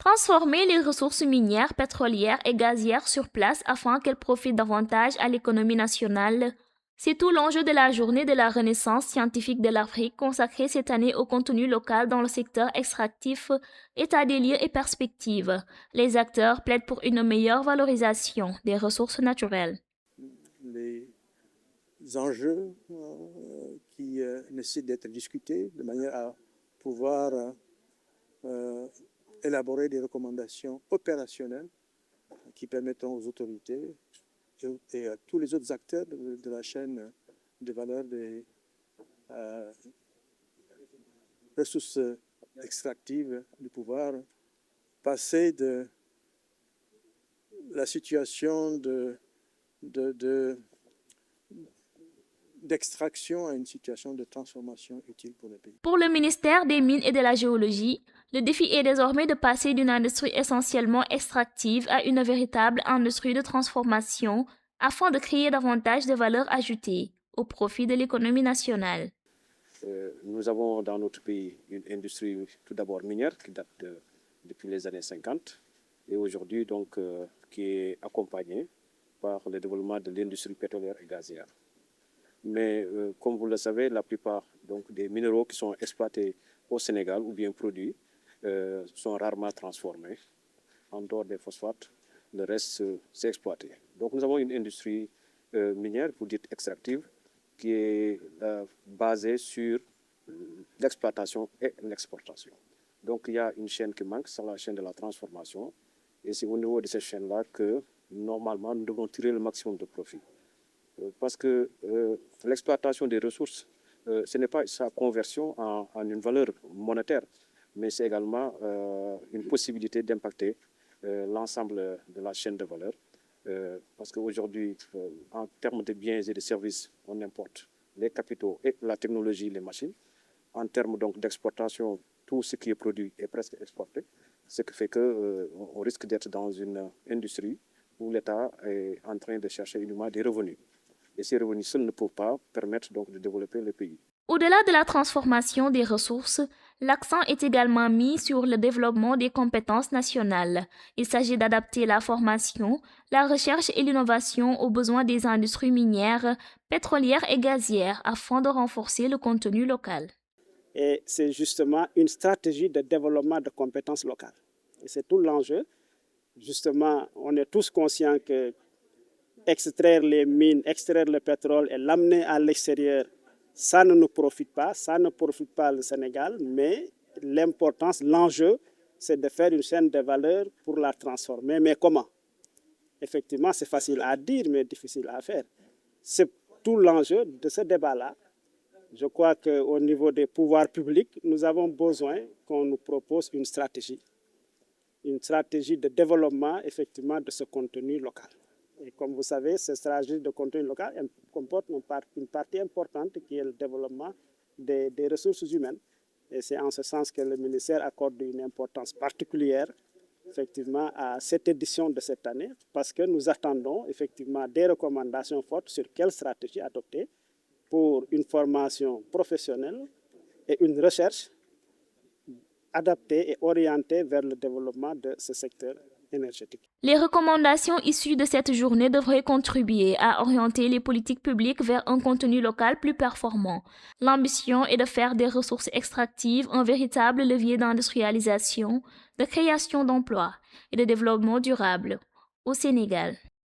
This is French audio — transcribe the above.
Transformer les ressources minières, pétrolières et gazières sur place afin qu'elles profitent davantage à l'économie nationale. C'est tout l'enjeu de la journée de la Renaissance scientifique de l'Afrique consacrée cette année au contenu local dans le secteur extractif, état des lieux et perspectives. Les acteurs plaident pour une meilleure valorisation des ressources naturelles. Les enjeux qui nécessitent d'être discutés de manière à pouvoir élaborer des recommandations opérationnelles qui permettront aux autorités et à tous les autres acteurs de la chaîne de valeur des ressources extractives de pouvoir passer de la situation d'extraction à une situation de transformation utile pour le pays. Pour le ministère des Mines et de la Géologie, le défi est désormais de passer d'une industrie essentiellement extractive à une véritable industrie de transformation afin de créer davantage de valeur ajoutée au profit de l'économie nationale. Nous avons dans notre pays une industrie tout d'abord minière qui date depuis les années 50 et aujourd'hui donc qui est accompagnée par le développement de l'industrie pétrolière et gazière. Mais comme vous le savez, la plupart donc, des minéraux qui sont exploités au Sénégal ou bien produits sont rarement transformés. En dehors des phosphates, le reste c'est exploité. Donc nous avons une industrie minière, vous dites extractive, qui est basée sur l'exploitation et l'exportation. Donc il y a une chaîne qui manque, c'est la chaîne de la transformation. Et c'est au niveau de cette chaîne-là que normalement nous devons tirer le maximum de profit. Parce que l'exploitation des ressources, ce n'est pas sa conversion en une valeur monétaire, mais c'est également une possibilité d'impacter l'ensemble de la chaîne de valeur. Parce qu'aujourd'hui, en termes de biens et de services, on importe les capitaux et la technologie, les machines. En termes donc d'exportation, tout ce qui est produit est presque exporté, ce qui fait qu'on risque d'être dans une industrie où l'État est en train de chercher uniquement des revenus. Et ces revenus seuls ne peuvent pas permettre donc de développer le pays. Au-delà de la transformation des ressources, l'accent est également mis sur le développement des compétences nationales. Il s'agit d'adapter la formation, la recherche et l'innovation aux besoins des industries minières, pétrolières et gazières afin de renforcer le contenu local. Et c'est justement une stratégie de développement de compétences locales. Et c'est tout l'enjeu. Justement, on est tous conscients que extraire les mines, extraire le pétrole et l'amener à l'extérieur, ça ne nous profite pas, ça ne profite pas le Sénégal, mais l'importance, l'enjeu, c'est de faire une chaîne de valeur pour la transformer. Mais comment? Effectivement, c'est facile à dire, mais difficile à faire. C'est tout l'enjeu de ce débat-là. Je crois qu'au niveau des pouvoirs publics, nous avons besoin qu'on nous propose une stratégie de développement, effectivement, de ce contenu local. Et comme vous savez, cette stratégie de contenu local comporte une partie importante qui est le développement des ressources humaines. Et c'est en ce sens que le ministère accorde une importance particulière, effectivement, à cette édition de cette année, parce que nous attendons, effectivement, des recommandations fortes sur quelle stratégie adopter pour une formation professionnelle et une recherche adaptée et orientée vers le développement de ce secteur énergétique. Les recommandations issues de cette journée devraient contribuer à orienter les politiques publiques vers un contenu local plus performant. L'ambition est de faire des ressources extractives un véritable levier d'industrialisation, de création d'emplois et de développement durable au Sénégal.